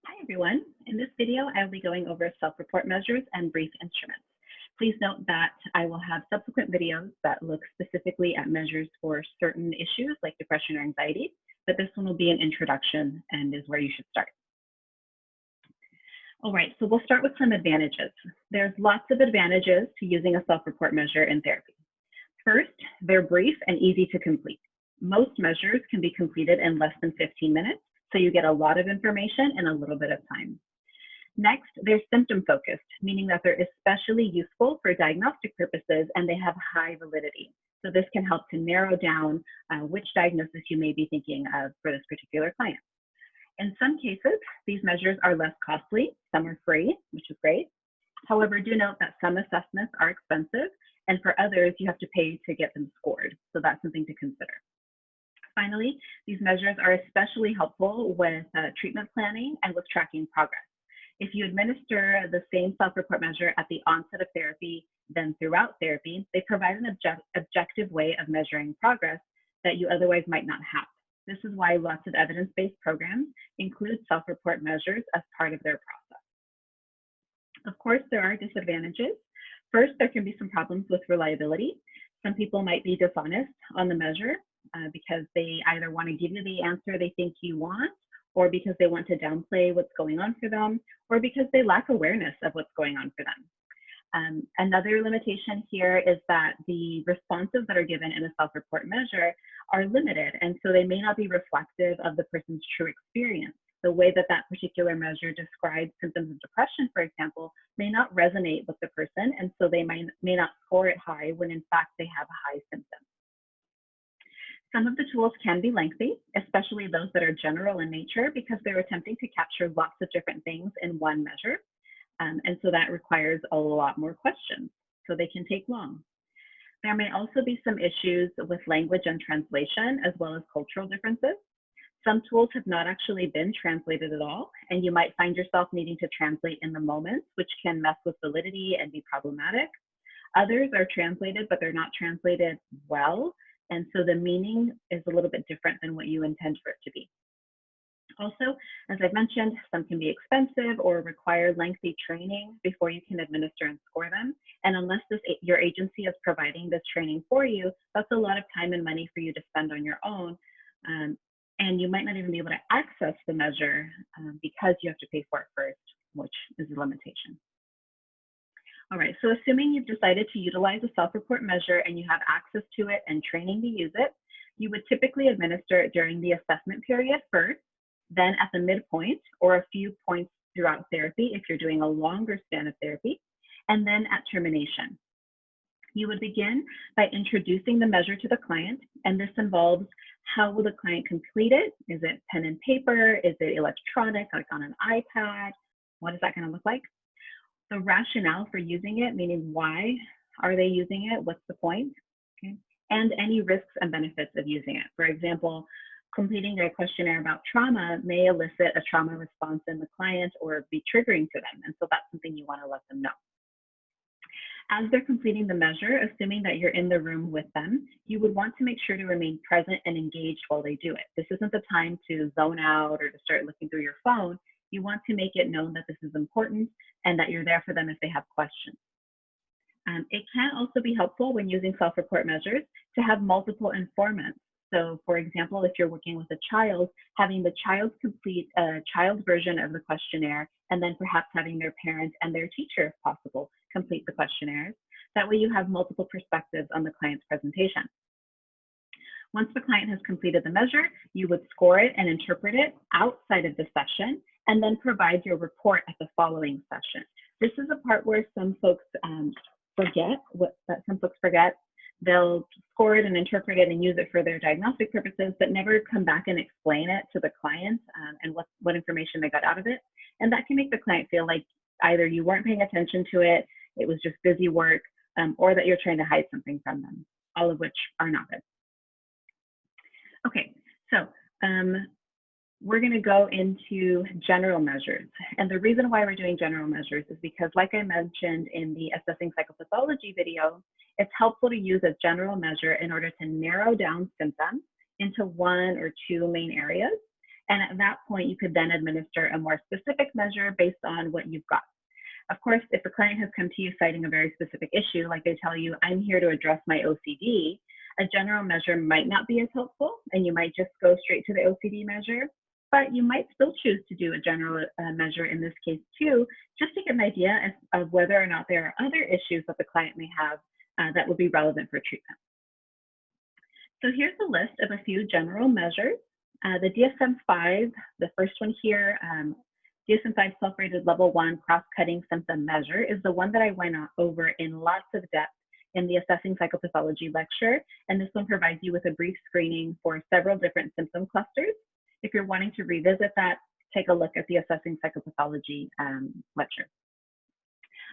Hi everyone. In this video, I will be going over self-report measures and brief instruments. Please note that I will have subsequent videos that look specifically at measures for certain issues like depression or anxiety, but this one will be an introduction and is where you should start. All right, so we'll start with some advantages. There's lots of advantages to using a self-report measure in therapy. First, they're brief and easy to complete. Most measures can be completed in less than 15 minutes, so you get a lot of information in a little bit of time. Next, they're symptom focused, meaning that they're especially useful for diagnostic purposes and they have high validity. So this can help to narrow down which diagnosis you may be thinking of for this particular client. In some cases, these measures are less costly, some are free, which is great. However, do note that some assessments are expensive, and for others, you have to pay to get them scored. So that's something to consider. Finally, these measures are especially helpful with treatment planning and with tracking progress. If you administer the same self-report measure at the onset of therapy, then throughout therapy, they provide an objective way of measuring progress that you otherwise might not have. This is why lots of evidence-based programs include self-report measures as part of their process. Of course, there are disadvantages. First, there can be some problems with reliability. Some people might be dishonest on the measure because they either want to give you the answer they think you want, or because they want to downplay what's going on for them, or because they lack awareness of what's going on for them. Another limitation here is that the responses that are given in a self-report measure are limited, and so they may not be reflective of the person's true experience. The way that that particular measure describes symptoms of depression, for example, may not resonate with the person, and so they may not score it high when in fact they have high symptoms. Some of the tools can be lengthy, especially those that are general in nature, because they're attempting to capture lots of different things in one measure. And so that requires a lot more questions, so they can take long. There may also be some issues with language and translation, as well as cultural differences. Some tools have not actually been translated at all, and you might find yourself needing to translate in the moment, which can mess with validity and be problematic. Others are translated, but they're not translated well, and so the meaning is a little bit different than what you intend for it to be. Also, as I've mentioned, some can be expensive or require lengthy training before you can administer and score them. And unless your agency is providing this training for you, that's a lot of time and money for you to spend on your own. And you might not even be able to access the measure because you have to pay for it first, which is a limitation. All right, so assuming you've decided to utilize a self-report measure and you have access to it and training to use it, you would typically administer it during the assessment period first, then at the midpoint or a few points throughout therapy if you're doing a longer span of therapy, and then at termination. You would begin by introducing the measure to the client, and this involves how will the client complete it? Is it pen and paper? Is it electronic, like on an iPad? What is that going to look like? The rationale for using it, meaning why are they using it? What's the point? Okay. And any risks and benefits of using it. For example, completing a questionnaire about trauma may elicit a trauma response in the client or be triggering to them. And so that's something you want to let them know. As they're completing the measure, assuming that you're in the room with them, you would want to make sure to remain present and engaged while they do it. This isn't the time to zone out or to start looking through your phone. You want to make it known that this is important and that you're there for them if they have questions. It can also be helpful when using self-report measures to have multiple informants. So for example, if you're working with a child, having the child complete a child version of the questionnaire, and then perhaps having their parent and their teacher, if possible, complete the questionnaires. That way you have multiple perspectives on the client's presentation. Once the client has completed the measure, you would score it and interpret it outside of the session, and then provide your report at the following session. This is a part where some folks forget. They'll score it and interpret it and use it for their diagnostic purposes, but never come back and explain it to the client and what information they got out of it. And that can make the client feel like either you weren't paying attention to it, it was just busy work, or that you're trying to hide something from them, all of which are not good. Okay, so we're going to go into general measures. And the reason why we're doing general measures is because, like I mentioned in the Assessing Psychopathology video, it's helpful to use a general measure in order to narrow down symptoms into one or two main areas And at that point, you could then administer a more specific measure based on what you've got. Of course, if the client has come to you citing a very specific issue, like they tell you, I'm here to address my OCD, a general measure might not be as helpful, and you might just go straight to the OCD measure, but you might still choose to do a general measure in this case too, just to get an idea of whether or not there are other issues that the client may have that would be relevant for treatment. So here's a list of a few general measures. The DSM-5, the first one here, DSM-5 self-rated level 1 cross-cutting symptom measure is the one that I went over in lots of depth in the Assessing Psychopathology lecture, and this one provides you with a brief screening for several different symptom clusters. If you're wanting to revisit that, take a look at the Assessing Psychopathology lecture.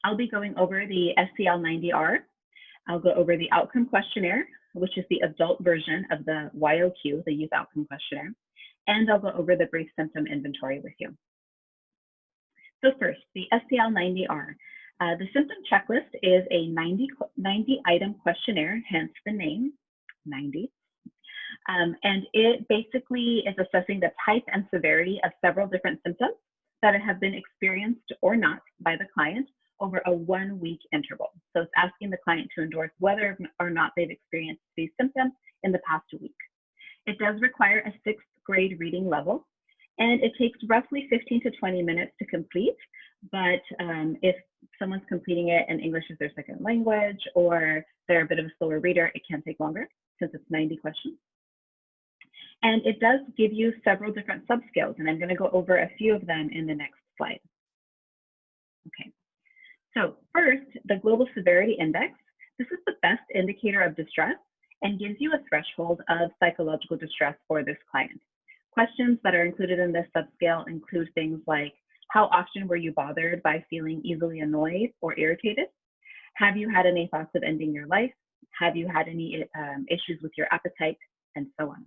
I'll be going over the SCL-90-R. I'll go over the outcome questionnaire, which is the adult version of the YOQ, the Youth Outcome Questionnaire, and I'll go over the brief symptom inventory with you. So first, the SCL-90-R. The symptom checklist is a 90-item questionnaire, hence the name, 90. And it basically is assessing the type and severity of several different symptoms that have been experienced or not by the client over a 1-week interval. So it's asking the client to endorse whether or not they've experienced these symptoms in the past week. It does require a 6th grade reading level, and it takes roughly 15 to 20 minutes to complete. But if someone's completing it and English is their second language, or they're a bit of a slower reader, it can take longer since it's 90 questions. And it does give you several different subscales, and I'm going to go over a few of them in the next slide. Okay, so first, the Global Severity Index. This is the best indicator of distress and gives you a threshold of psychological distress for this client. Questions that are included in this subscale include things like, how often were you bothered by feeling easily annoyed or irritated? Have you had any thoughts of ending your life? Have you had any issues with your appetite? And so on.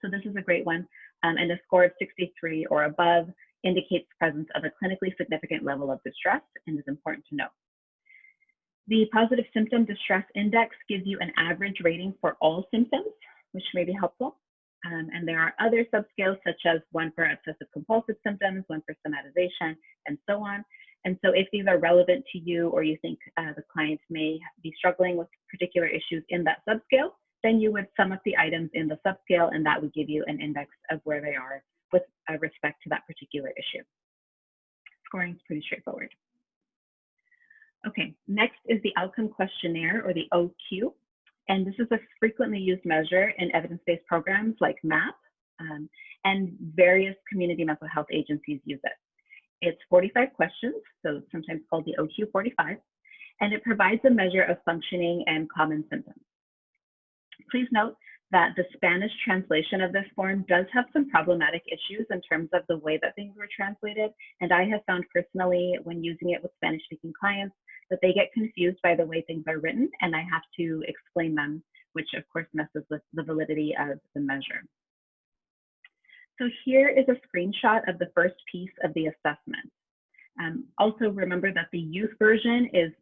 So this is a great one, and a score of 63 or above indicates presence of a clinically significant level of distress and is important to know. The Positive Symptom Distress Index gives you an average rating for all symptoms, which may be helpful. And there are other subscales, such as one for obsessive compulsive symptoms, one for somatization, and so on. And so if these are relevant to you, or you think the client may be struggling with particular issues in that subscale, then you would sum up the items in the subscale, and that would give you an index of where they are with respect to that particular issue. Scoring is pretty straightforward. Okay, next is the Outcome Questionnaire, or the OQ. And this is a frequently used measure in evidence-based programs like MAP, and various community mental health agencies use it. It's 45 questions, so it's sometimes called the OQ 45, and it provides a measure of functioning and common symptoms. Please note that the Spanish translation of this form does have some problematic issues in terms of the way that things were translated, and I have found personally, when using it with Spanish-speaking clients, that they get confused by the way things are written, and I have to explain them, which of course messes with the validity of the measure. So here is a screenshot of the first piece of the assessment. Also remember that the youth version is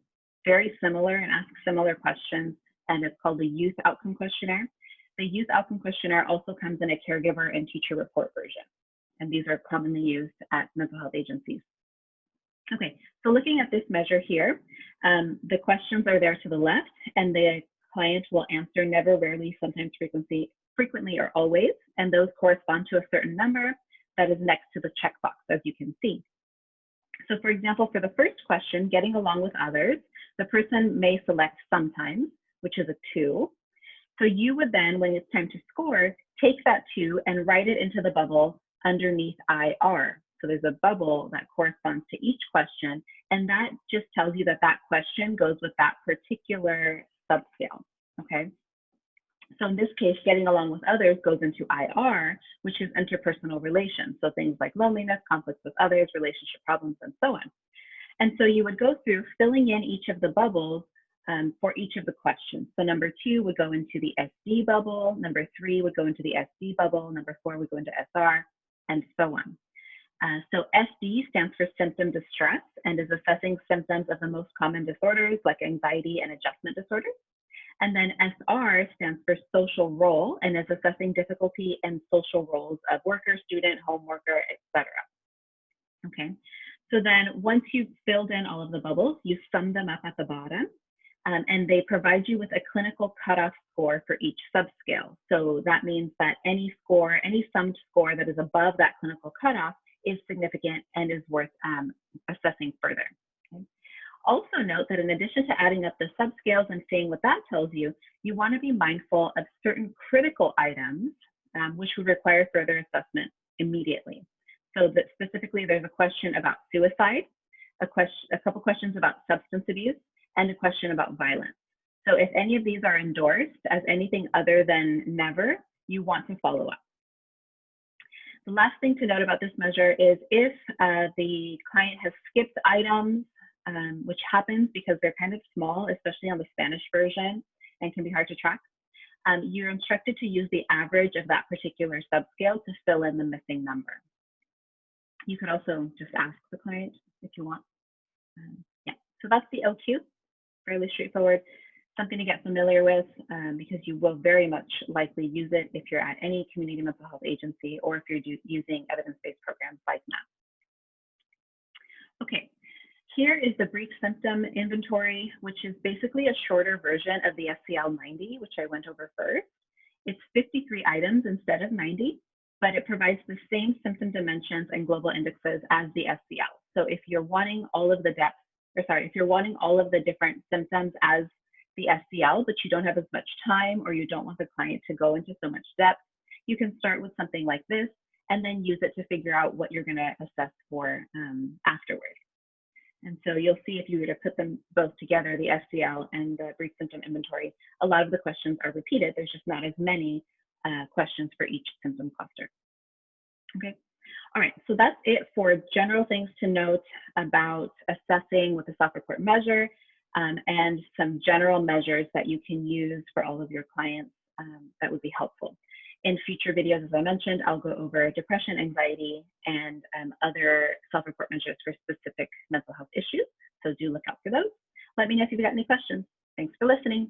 very similar and asks similar questions, and it's called the Youth Outcome Questionnaire. The Youth Outcome Questionnaire also comes in a caregiver and teacher report version, and these are commonly used at mental health agencies. Okay, so looking at this measure here, the questions are there to the left, and the client will answer never, rarely, sometimes, frequently, or always, and those correspond to a certain number that is next to the checkbox, as you can see. So for example, for the first question, getting along with others, the person may select sometimes, which is a 2. So you would then, when it's time to score, take that 2 and write it into the bubble underneath IR. So there's a bubble that corresponds to each question, and that just tells you that that question goes with that particular subscale, okay? So in this case, getting along with others goes into IR, which is interpersonal relations. So things like loneliness, conflicts with others, relationship problems, and so on. And so you would go through filling in each of the bubbles for each of the questions. So number 2 would go into the SD bubble, number 3 would go into the SD bubble, number 4 would go into SR, and so on. So SD stands for symptom distress and is assessing symptoms of the most common disorders like anxiety and adjustment disorders. And then SR stands for social role and is assessing difficulty in social roles of worker, student, home worker, etc. Okay, so then once you've filled in all of the bubbles, you sum them up at the bottom, and they provide you with a clinical cutoff score for each subscale. So that means that any score, any summed score that is above that clinical cutoff is significant and is worth assessing further. Okay? Also note that in addition to adding up the subscales and seeing what that tells you, you want to be mindful of certain critical items which would require further assessment immediately. So that specifically there's a question about suicide, a couple questions about substance abuse, and a question about violence. So if any of these are endorsed as anything other than never, you want to follow up. The last thing to note about this measure is if the client has skipped items, which happens because they're kind of small, especially on the Spanish version, and can be hard to track, you're instructed to use the average of that particular subscale to fill in the missing number. You could also just ask the client if you want. Yeah, so that's the OQ, fairly straightforward, something to get familiar with because you will very much likely use it if you're at any community mental health agency or if you're using evidence-based programs like MAP. Okay, here is the brief symptom inventory, which is basically a shorter version of the SCL-90, which I went over first. It's 53 items instead of 90. But it provides the same symptom dimensions and global indexes as the SCL. So if you're wanting all of the depth, or sorry, if you're wanting all of the different symptoms as the SCL, but you don't have as much time or you don't want the client to go into so much depth, you can start with something like this and then use it to figure out what you're going to assess for afterward. And so you'll see if you were to put them both together, the SCL and the brief symptom inventory, a lot of the questions are repeated. There's just not as many questions for each symptom cluster. Okay, all right, so that's it for general things to note about assessing with the self-report measure and some general measures that you can use for all of your clients that would be helpful. In future videos, as I mentioned, I'll go over depression, anxiety, and other self-report measures for specific mental health issues, so do look out for those. Let me know if you've got any questions. Thanks for listening.